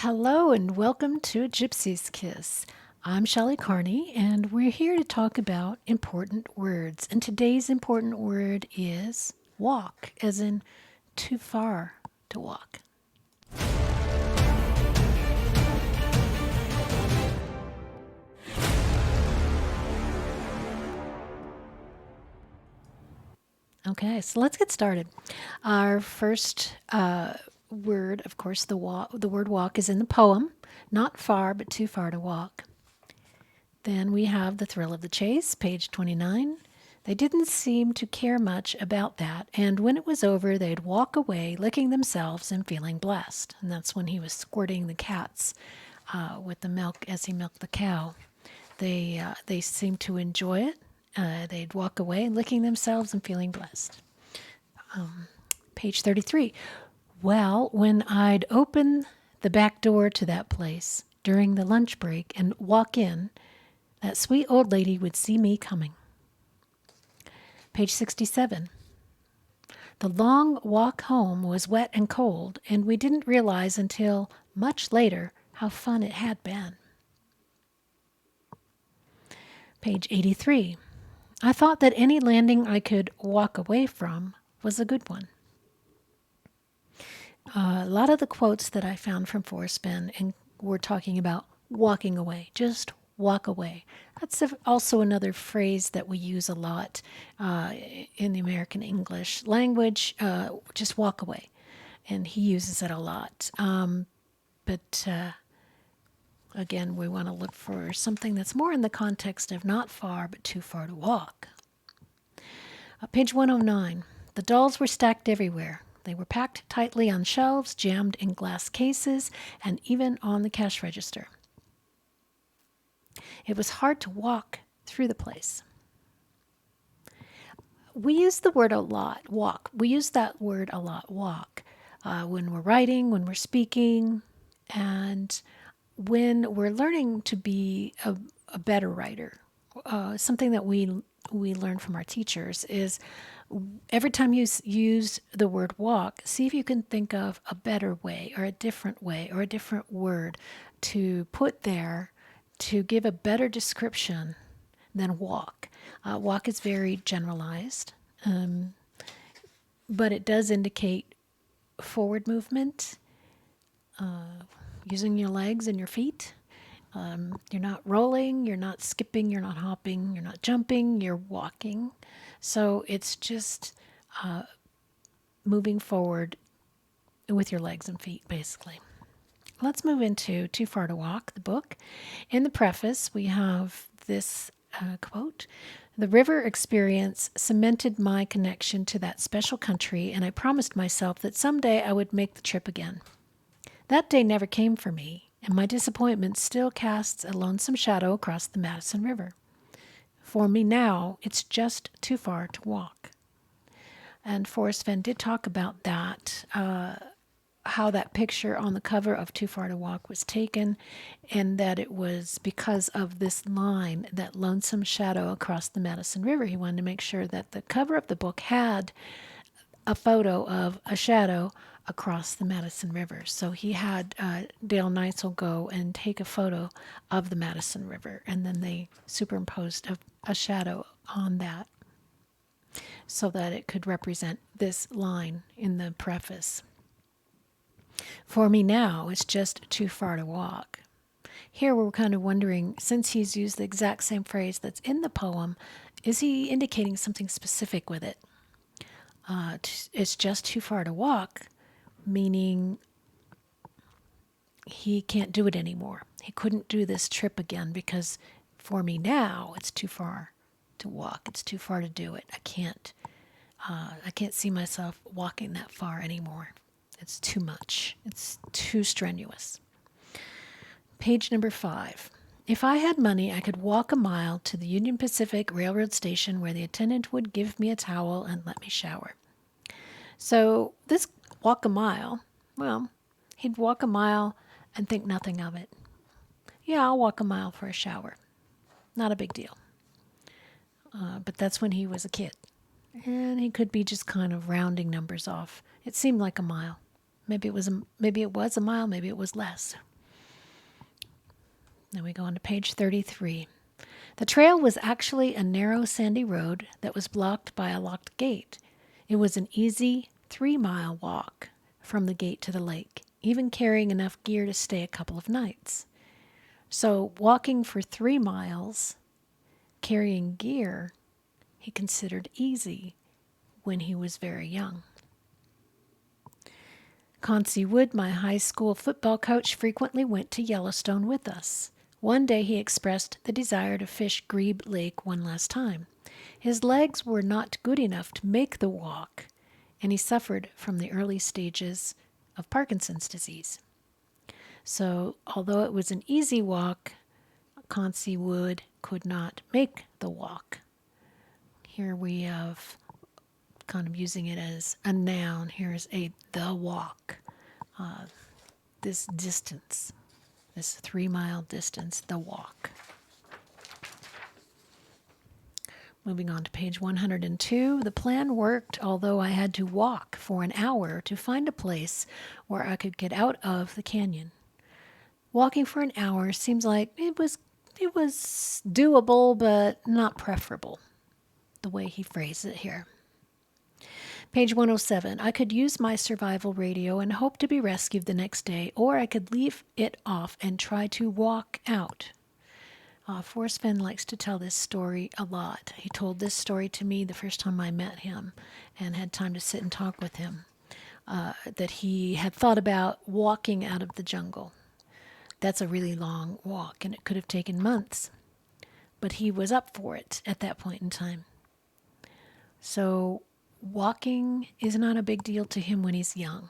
Hello and welcome to Gypsy Kiss. I'm Shelley Carney and we're here to talk about important words. And today's important word is walk, as in too far to walk. Okay, so let's get started. Our first word, of course, the word walk is in the poem. Not far, but too far to walk. Then we have the thrill of the chase, page 29. They didn't seem to care much about that, and when it was over, they'd walk away, licking themselves and feeling blessed. And that's when he was squirting the cats with the milk as he milked the cow. They seemed to enjoy it. They'd walk away, licking themselves and feeling blessed. Page 33. Well, when I'd open the back door to that place during the lunch break and walk in, that sweet old lady would see me coming. Page 67. The long walk home was wet and cold, and we didn't realize until much later how fun it had been. Page 83. I thought that any landing I could walk away from was a good one. A lot of the quotes that I found from Forrest Fenn were talking about walking away, just walk away. That's also another phrase that we use a lot in the American English language, just walk away. And he uses it a lot. But again, we want to look for something that's more in the context of not far, but too far to walk. Page 109. The dolls were stacked everywhere. They were packed tightly on shelves, jammed in glass cases, and even on the cash register. It was hard to walk through the place. We use the word a lot, walk. We use that word a lot, walk, when we're writing, when we're speaking, and when we're learning to be a better writer. Something that we learn from our teachers is every time you use the word walk, see if you can think of a better way or a different way or a different word to put there to give a better description than walk. Walk is very generalized, but it does indicate forward movement, using your legs and your feet. You're not rolling, you're not skipping, you're not hopping, you're not jumping, you're walking. So it's just moving forward with your legs and feet, basically. Let's move into Too Far to Walk, the book. In the preface, we have this quote. The river experience cemented my connection to that special country, and I promised myself that someday I would make the trip again. That day never came for me, and my disappointment still casts a lonesome shadow across the Madison River. For me now, it's just too far to walk. And Forrest Fenn did talk about that, how that picture on the cover of Too Far to Walk was taken, and that it was because of this line, that lonesome shadow across the Madison River. He wanted to make sure that the cover of the book had a photo of a shadow across the Madison River. So he had Dale Neitzel go and take a photo of the Madison River, and then they superimposed a shadow on that so that it could represent this line in the preface. For me now, it's just too far to walk. Here we're kind of wondering, since he's used the exact same phrase that's in the poem, is he indicating something specific with it? It's just too far to walk, meaning he can't do it anymore. He couldn't do this trip again because for me now, it's too far to walk. It's too far to do it. I can't see myself walking that far anymore. It's too much. It's too strenuous. Page number 5. If I had money, I could walk a mile to the Union Pacific Railroad station where the attendant would give me a towel and let me shower. So this walk a mile, well, he'd walk a mile and think nothing of it. Yeah, I'll walk a mile for a shower. Not a big deal. But that's when he was a kid. And he could be just kind of rounding numbers off. It seemed like a mile. Maybe it was a mile, maybe it was less. Then we go on to page 33. The trail was actually a narrow sandy road that was blocked by a locked gate. It was an easy 3-mile walk from the gate to the lake, even carrying enough gear to stay a couple of nights. So walking for 3 miles, carrying gear, he considered easy when he was very young. Concy Wood, my high school football coach, frequently went to Yellowstone with us. One day he expressed the desire to fish Grebe Lake one last time. His legs were not good enough to make the walk, and he suffered from the early stages of Parkinson's disease. So, although it was an easy walk, Concy Wood could not make the walk. Here we have kind of using it as a noun. Here's the walk. This distance, this 3-mile distance, the walk. Moving on to page 102, the plan worked, although I had to walk for an hour to find a place where I could get out of the canyon. Walking for an hour seems like it was doable, but not preferable, the way he phrased it here. Page 107, I could use my survival radio and hope to be rescued the next day, or I could leave it off and try to walk out. Forrest Fenn likes to tell this story a lot. He told this story to me the first time I met him and had time to sit and talk with him, that he had thought about walking out of the jungle. That's a really long walk, and it could have taken months, but he was up for it at that point in time. So walking is not a big deal to him when he's young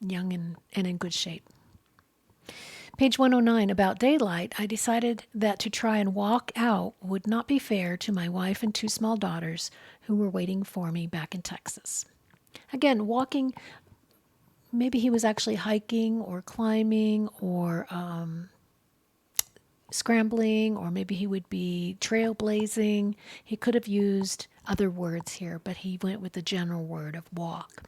and in good shape. Page 109, about daylight, I decided that to try and walk out would not be fair to my wife and 2 small daughters who were waiting for me back in Texas. Again, walking, maybe he was actually hiking or climbing or scrambling, or maybe he would be trailblazing. He could have used other words here, but he went with the general word of walk.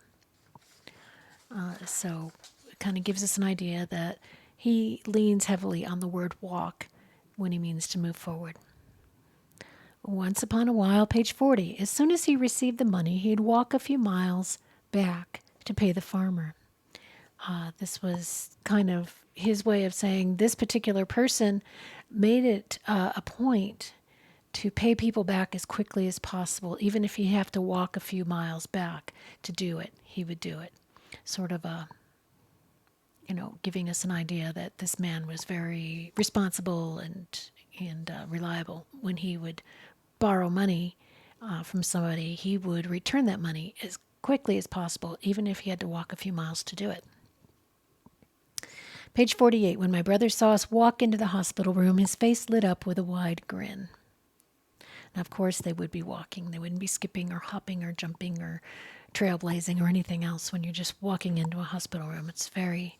So it kind of gives us an idea that he leans heavily on the word walk when he means to move forward. Once upon a while, page 40, as soon as he received the money, he'd walk a few miles back to pay the farmer. This was kind of his way of saying this particular person made it a point to pay people back as quickly as possible. Even if he have to walk a few miles back to do it, he would do it. Sort of giving us an idea that this man was very responsible and reliable. When he would borrow money from somebody, he would return that money as quickly as possible, even if he had to walk a few miles to do it. Page 48, when my brother saw us walk into the hospital room, his face lit up with a wide grin. Now, of course, they would be walking. They wouldn't be skipping or hopping or jumping or trailblazing or anything else when you're just walking into a hospital room. It's very,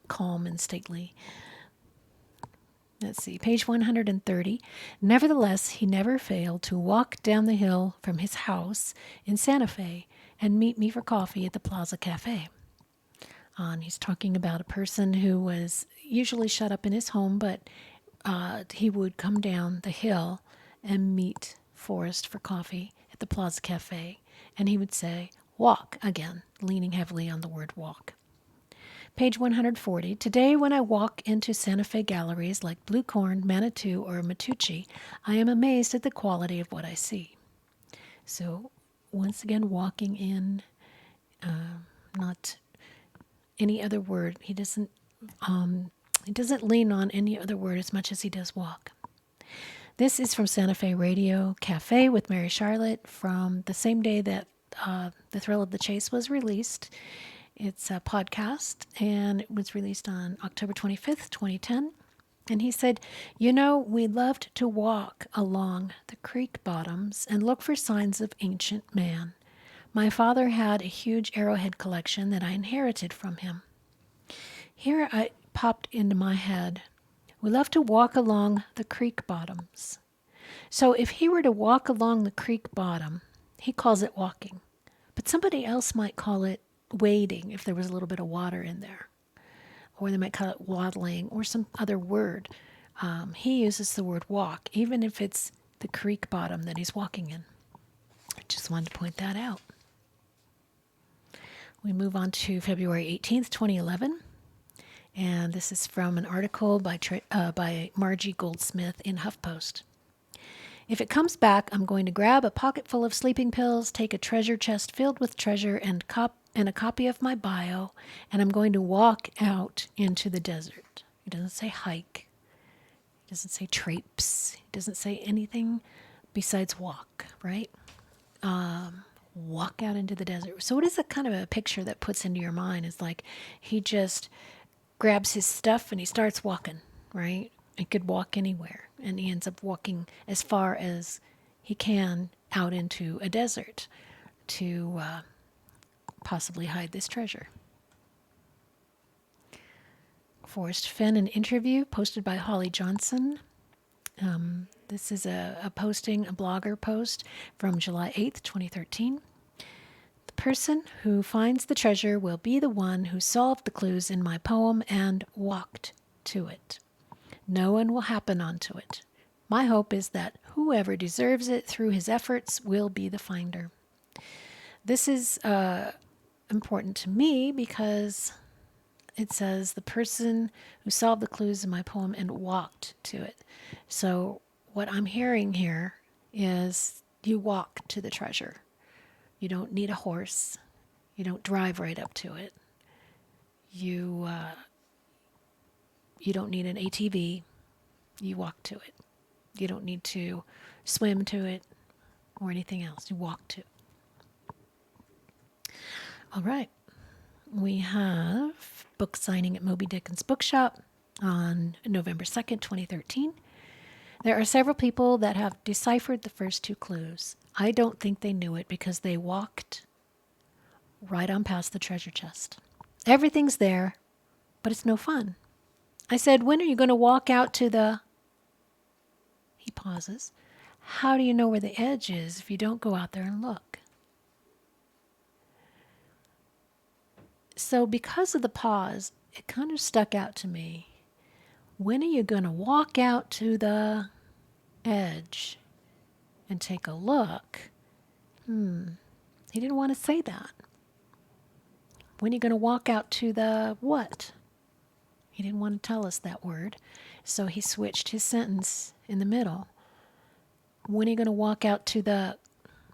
calm and stately. Let's see, page 130. Nevertheless, he never failed to walk down the hill from his house in Santa Fe and meet me for coffee at the Plaza Cafe. And he's talking about a person who was usually shut up in his home, but he would come down the hill and meet Forrest for coffee at the Plaza Cafe, and he would say, walk, again, leaning heavily on the word walk. Page 140, today when I walk into Santa Fe galleries like Blue Corn, Manitou, or Matucci, I am amazed at the quality of what I see. So, once again, walking in, not any other word. He doesn't lean on any other word as much as he does walk. This is from Santa Fe Radio Cafe with Mary Charlotte from the same day that The Thrill of the Chase was released. It's a podcast, and it was released on October 25th, 2010. And he said, we loved to walk along the creek bottoms and look for signs of ancient man. My father had a huge arrowhead collection that I inherited from him. Here I popped into my head, we love to walk along the creek bottoms. So if he were to walk along the creek bottom, he calls it walking. But somebody else might call it wading if there was a little bit of water in there. or they might call it waddling, or some other word. He uses the word walk, even if it's the creek bottom that he's walking in. I just wanted to point that out. We move on to February 18th, 2011. And this is from an article by Margie Goldsmith in HuffPost. If it comes back, I'm going to grab a pocket full of sleeping pills, take a treasure chest filled with treasure, and a copy of my bio, and I'm going to walk out into the desert. He doesn't say hike. He doesn't say traipse. He doesn't say anything besides walk, right? Walk out into the desert. So what is a kind of a picture that puts into your mind is like he just grabs his stuff and he starts walking, right? He could walk anywhere, and he ends up walking as far as he can out into a desert to possibly hide this treasure. Forrest Fenn, an interview posted by Holly Johnson. This is a blogger post from July 8th, 2013. The person who finds the treasure will be the one who solved the clues in my poem and walked to it. No one will happen onto it. My hope is that whoever deserves it through his efforts will be the finder. This is important to me because it says the person who solved the clues in my poem and walked to it. So what I'm hearing here is you walk to the treasure. You don't need a horse. You don't drive right up to it. You don't need an ATV. You walk to it. You don't need to swim to it or anything else. You walk to it. All right. We have book signing at Moby Dickens Bookshop on November 2nd, 2013. There are several people that have deciphered the first two clues. I don't think they knew it because they walked right on past the treasure chest. Everything's there, but it's no fun. I said, when are you going to walk out to the... He pauses. How do you know where the edge is if you don't go out there and look? So because of the pause, it kind of stuck out to me. When are you going to walk out to the edge and take a look? He didn't want to say that. When are you going to walk out to the what? He didn't want to tell us that word, so he switched his sentence in the middle. When are you going to walk out to the...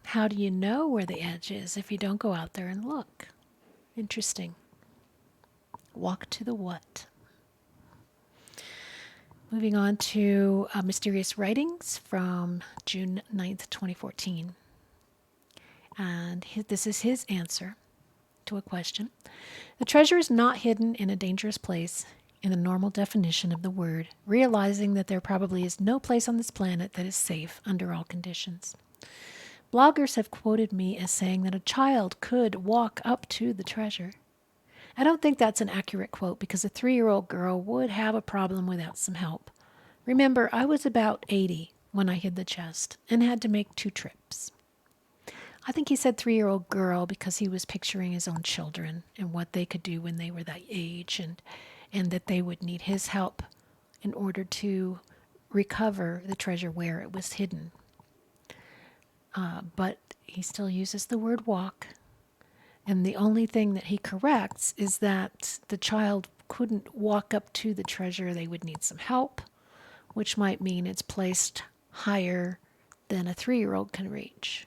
How do you know where the edge is if you don't go out there and look? Interesting. Walk to the what? Moving on to Mysterious Writings from June 9th, 2014. And this is his answer to a question. The treasure is not hidden in a dangerous place in the normal definition of the word, realizing that there probably is no place on this planet that is safe under all conditions. Bloggers have quoted me as saying that a child could walk up to the treasure. I don't think that's an accurate quote because a 3-year-old girl would have a problem without some help. Remember, I was about 80 when I hid the chest and had to make 2 trips. I think he said 3-year-old girl because he was picturing his own children and what they could do when they were that age and that they would need his help in order to recover the treasure where it was hidden. But he still uses the word walk. And the only thing that he corrects is that the child couldn't walk up to the treasure. They would need some help, which might mean it's placed higher than a 3-year-old can reach.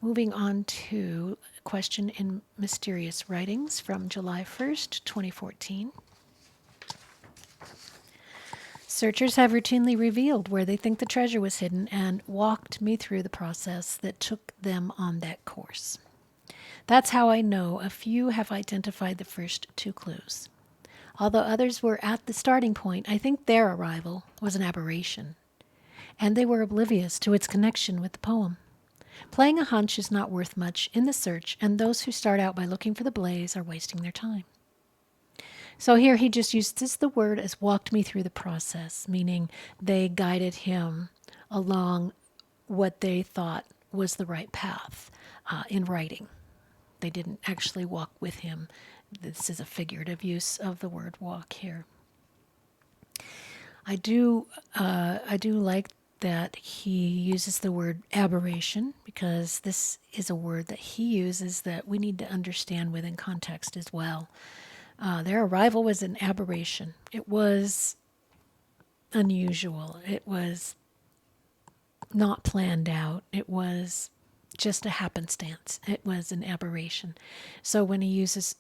Moving on to a question in Mysterious Writings from July 1st, 2014. Searchers have routinely revealed where they think the treasure was hidden and walked me through the process that took them on that course. That's how I know a few have identified the first 2 clues. Although others were at the starting point, I think their arrival was an aberration, and they were oblivious to its connection with the poem. Playing a hunch is not worth much in the search, and those who start out by looking for the blaze are wasting their time. So here he just uses the word as walked me through the process, meaning they guided him along what they thought was the right path in writing. They didn't actually walk with him. This is a figurative use of the word walk here. I do like that he uses the word aberration, because this is a word that he uses that we need to understand within context as well. Their arrival was an aberration. It was unusual. It was not planned out. It was just a happenstance. It was an aberration. So when he uses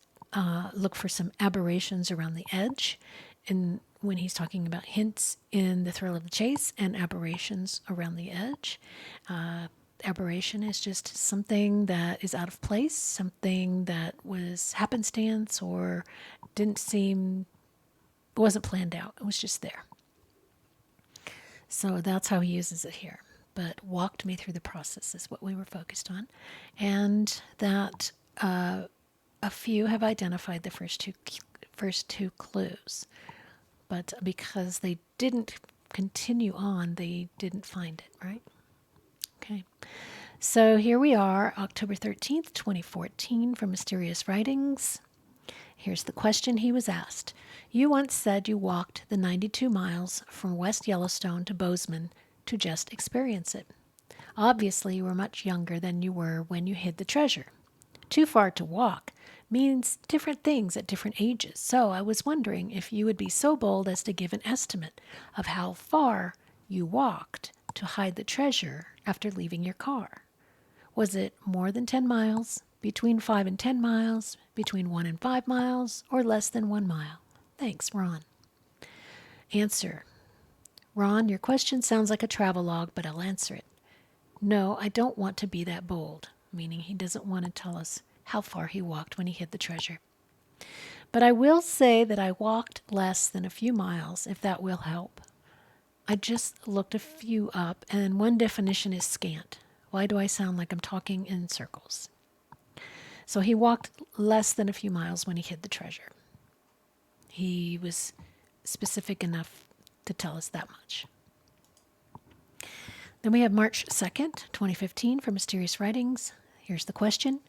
look for some aberrations around the edge, and when he's talking about hints in The Thrill of the Chase and aberrations around the edge, aberration is just something that is out of place, something that was happenstance or wasn't planned out. It was just there. So that's how he uses it here. But walked me through the process is what we were focused on. And that a few have identified the first two clues. But because they didn't continue on, they didn't find it, right? Okay. So here we are, October 13th, 2014, from Mysterious Writings. Here's the question he was asked. You once said you walked the 92 miles from West Yellowstone to Bozeman to just experience it. Obviously, you were much younger than you were when you hid the treasure. Too far to walk means different things at different ages, so I was wondering if you would be so bold as to give an estimate of how far you walked to hide the treasure after leaving your car. Was it more than 10 miles, between 5 and 10 miles, between 1 and 5 miles, or less than 1 mile? Thanks, Ron. Answer. Ron, your question sounds like a travelogue, but I'll answer it. No, I don't want to be that bold, meaning he doesn't want to tell us how far he walked when he hid the treasure. But I will say that I walked less than a few miles, if that will help. I just looked a few up, and one definition is scant. Why do I sound like I'm talking in circles? So he walked less than a few miles when he hid the treasure. He was specific enough to tell us that much. Then we have March 2nd, 2015, from Mysterious Writings. Here's the question.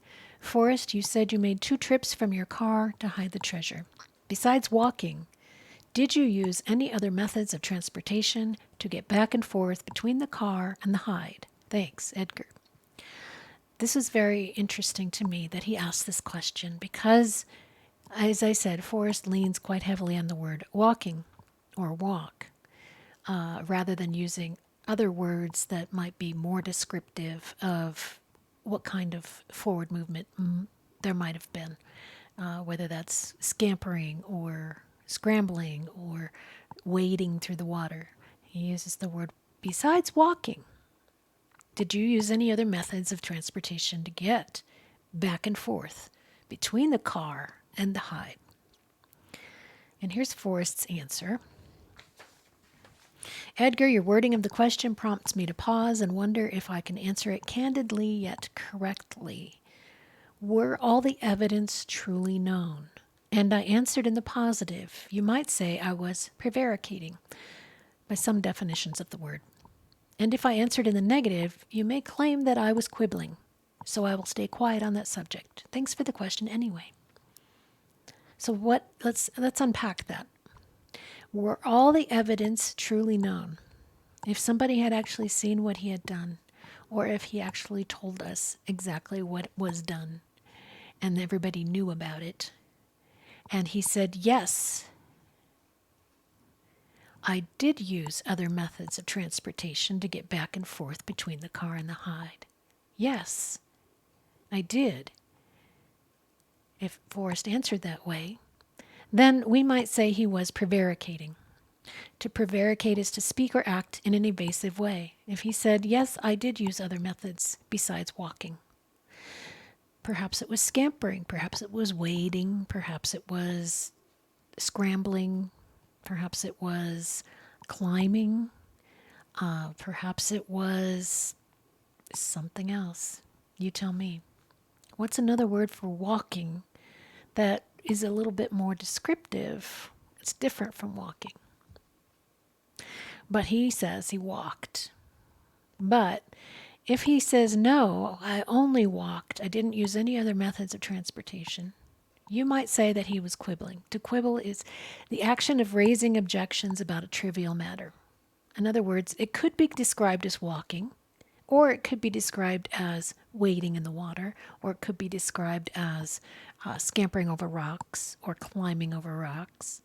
Forrest, you said you made 2 trips from your car to hide the treasure. Besides walking, did you use any other methods of transportation to get back and forth between the car and the hide? Thanks, Edgar. This is very interesting to me that he asked this question because, as I said, Forrest leans quite heavily on the word walking or walk rather than using other words that might be more descriptive of what kind of forward movement there might have been, whether that's scampering or scrambling or wading through the water. He uses the word besides walking. Did you use any other methods of transportation to get back and forth between the car and the hide? And here's Forrest's answer. Edgar, your wording of the question prompts me to pause and wonder if I can answer it candidly yet correctly. Were all the evidence truly known? And I answered in the positive. You might say I was prevaricating by some definitions of the word. And if I answered in the negative, you may claim that I was quibbling. So I will stay quiet on that subject. Thanks for the question anyway. So let's unpack that. Were all the evidence truly known? If somebody had actually seen what he had done, or if he actually told us exactly what was done, and everybody knew about it, and he said, yes, I did use other methods of transportation to get back and forth between the car and the hide. Yes, I did. If Forrest answered that way, then we might say he was prevaricating. To prevaricate is to speak or act in an evasive way. If he said, yes, I did use other methods besides walking. Perhaps it was scampering, perhaps it was wading, perhaps it was scrambling, perhaps it was climbing, perhaps it was something else. You tell me. What's another word for walking that is a little bit more descriptive? It's different from walking. But he says he walked. But If he says, no, I only walked, I didn't use any other methods of transportation, you might say that he was quibbling. To quibble is the action of raising objections about a trivial matter. In other words, it could be described as walking, or it could be described as wading in the water, or it could be described as scampering over rocks or climbing over rocks.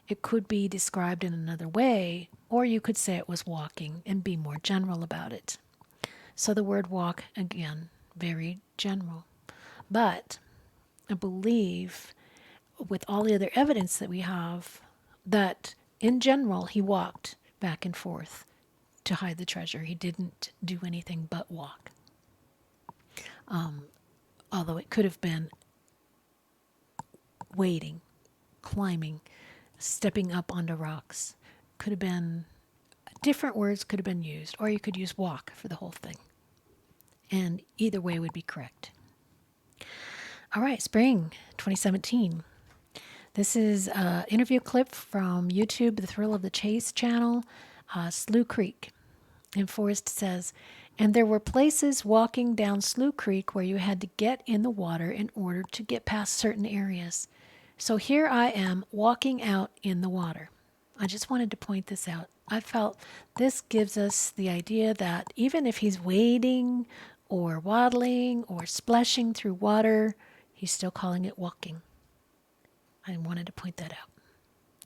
It could be described in another way, or you could say it was walking and be more general about it. So the word walk, again, very general. But I believe, with all the other evidence that we have, that in general he walked back and forth to hide the treasure. He didn't do anything but walk. Although it could have been wading, climbing, stepping up onto rocks. Could have been, different words could have been used, or you could use walk for the whole thing. And either way would be correct. All right, spring 2017. This is an interview clip from YouTube, The Thrill of the Chase channel, Slough Creek. And Forrest says, and there were places walking down Slough Creek where you had to get in the water in order to get past certain areas. So here I am walking out in the water. I just wanted to point this out. I felt this gives us the idea that even if he's wading or waddling or splashing through water, he's still calling it walking. I wanted to point that out.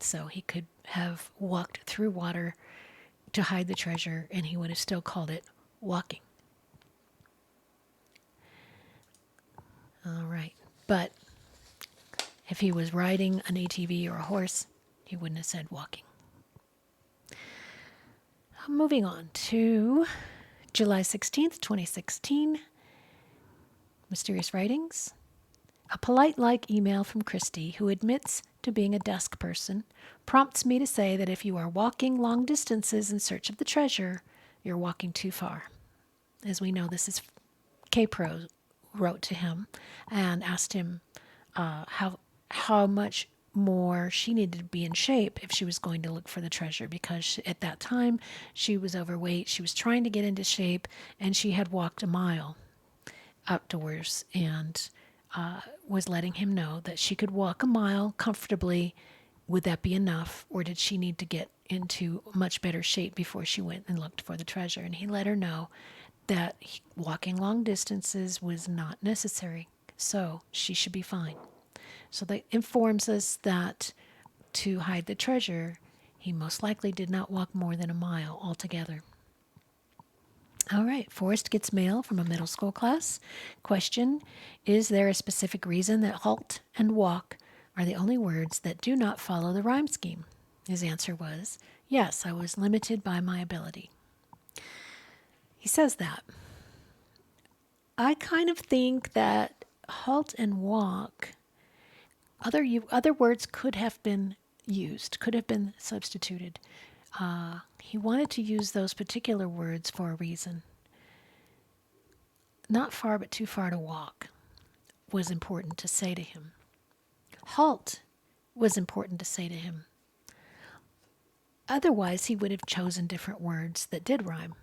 So he could have walked through water to hide the treasure, and he would have still called it walking. All right. But if he was riding an ATV or a horse, he wouldn't have said walking. Moving on to July 16th, 2016. Mysterious Writings. A polite-like email from Christy, who admits to being a desk person, prompts me to say that if you are walking long distances in search of the treasure, you're walking too far. As we know, this is K-Pro wrote to him and asked him how much more she needed to be in shape if she was going to look for the treasure, because at that time she was overweight. She was trying to get into shape, and she had walked a mile outdoors, and was letting him know that she could walk a mile comfortably. Would that be enough, or did she need to get into much better shape before she went and looked for the treasure? And he let her know that walking long distances was not necessary, so she should be fine. So that informs us that to hide the treasure, he most likely did not walk more than a mile altogether. All right, Forrest gets mail from a middle school class. Question, is there a specific reason that halt and walk are the only words that do not follow the rhyme scheme? His answer was, yes, I was limited by my ability. He says that. I kind of think that halt and walk, other words could have been used, could have been substituted. He wanted to use those particular words for a reason. Not far, but too far to walk was important to say to him. Halt was important to say to him. Otherwise, he would have chosen different words that did rhyme.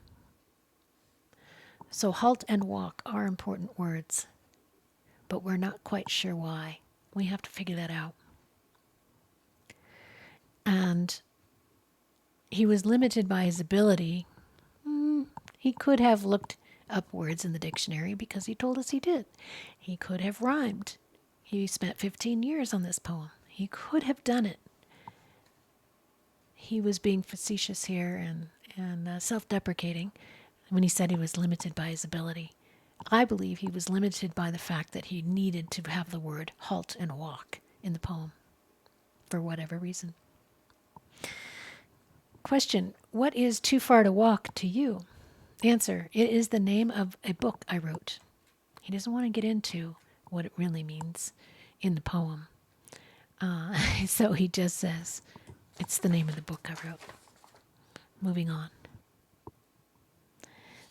So halt and walk are important words, but we're not quite sure why. We have to figure that out. And he was limited by his ability. He could have looked up words in the dictionary because he told us he did. He could have rhymed. He spent 15 years on this poem. He could have done it. He was being facetious here and self-deprecating when he said he was limited by his ability. I believe he was limited by the fact that he needed to have the word halt and walk in the poem for whatever reason. Question, what is too far to walk to you? Answer, it is the name of a book I wrote. He doesn't want to get into what it really means in the poem. So he just says, it's the name of the book I wrote. Moving on.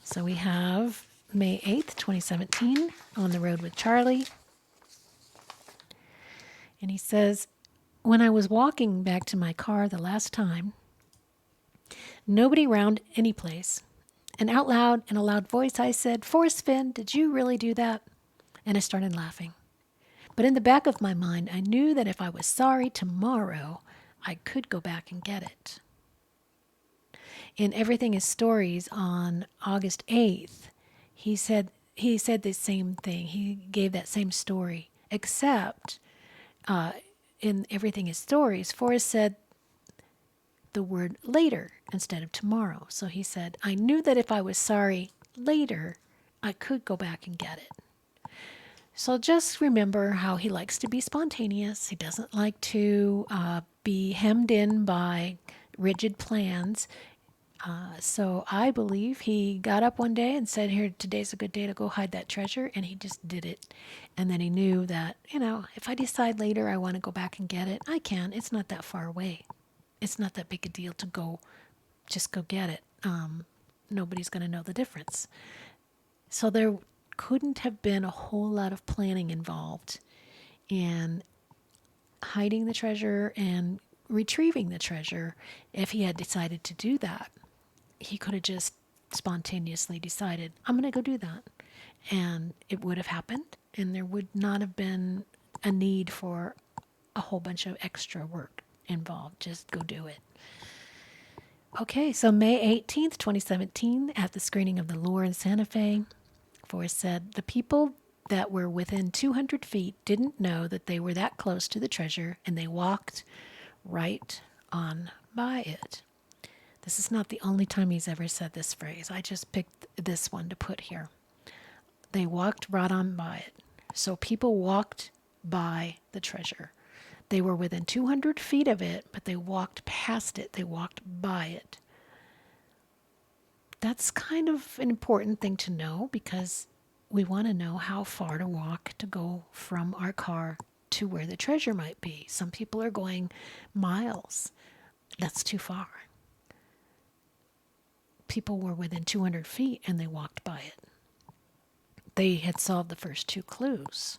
So we have May 8th, 2017, On the Road with Charlie. And he says, when I was walking back to my car the last time, nobody round any place. And out loud, in a loud voice, I said, "Forrest Fenn, did you really do that?" And I started laughing. But in the back of my mind, I knew that if I was sorry tomorrow, I could go back and get it. In Everything is Stories on August 8th, he said the same thing. He gave that same story, except in Everything is Stories, Forrest said the word later instead of tomorrow. So he said, I knew that if I was sorry later, I could go back and get it. So just remember how he likes to be spontaneous. He doesn't like to be hemmed in by rigid plans. So I believe he got up one day and said, here, today's a good day to go hide that treasure. And he just did it. And then he knew that, if I decide later I want to go back and get it, I can. It's not that far away. It's not that big a deal to just go get it. Nobody's going to know the difference. So there couldn't have been a whole lot of planning involved in hiding the treasure and retrieving the treasure if he had decided to do that. He could have just spontaneously decided, I'm going to go do that. And it would have happened, and there would not have been a need for a whole bunch of extra work involved. Just go do it. Okay, so May 18th, 2017, at the screening of The Lure in Santa Fe, Forrest said, the people that were within 200 feet didn't know that they were that close to the treasure, and they walked right on by it. This is not the only time he's ever said this phrase. I just picked this one to put here. They walked right on by it. So people walked by the treasure. They were within 200 feet of it, but they walked past it. They walked by it. That's kind of an important thing to know because we want to know how far to walk to go from our car to where the treasure might be. Some people are going miles. That's too far. People were within 200 feet and they walked by it. They had solved the first two clues.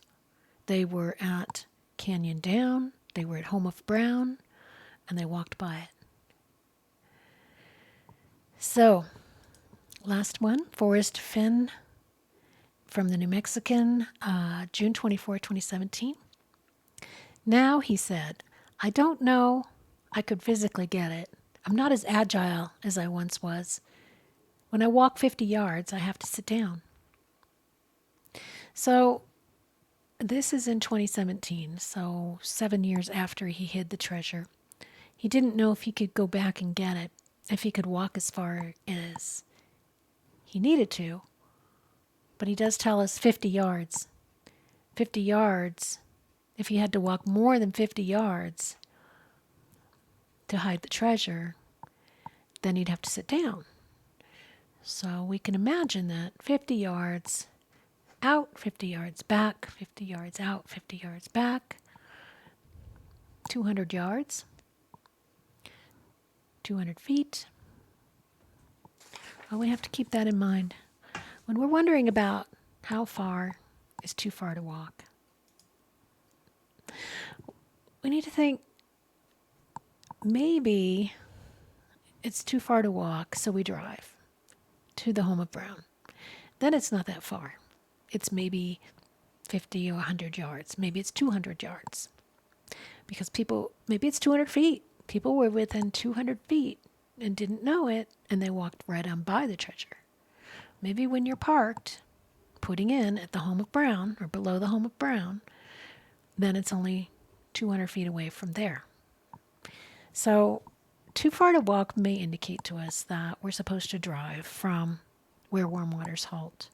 They were at Canyon Down, they were at Home of Brown, and they walked by it. So, last one, Forrest Fenn from the New Mexican, June 24, 2017. Now, he said, I don't know I could physically get it. I'm not as agile as I once was. When I walk 50 yards, I have to sit down. So this is in 2017, so 7 years after he hid the treasure. He didn't know if he could go back and get it, if he could walk as far as he needed to. But he does tell us 50 yards. 50 yards, if he had to walk more than 50 yards to hide the treasure, then he'd have to sit down. So we can imagine that 50 yards out, 50 yards back, 50 yards out, 50 yards back, 200 yards, 200 feet. Well, we have to keep that in mind when we're wondering about how far is too far to walk. We need to think maybe it's too far to walk, so we drive to the Home of Brown. Then it's not that far. It's maybe 50 or 100 yards. Maybe it's 200 yards. Because maybe it's 200 feet. People were within 200 feet and didn't know it, and they walked right on by the treasure. Maybe when you're parked, putting in at the Home of Brown or below the Home of Brown, then it's only 200 feet away from there. So too far to walk may indicate to us that we're supposed to drive from where Warm Waters halt,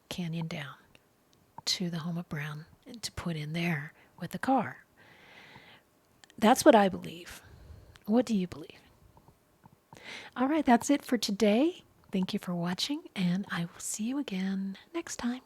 Canyon Down, to the Home of Brown and to put in there with the car. That's what I believe. What do you believe? All right, that's it for today. Thank you for watching, and I will see you again next time.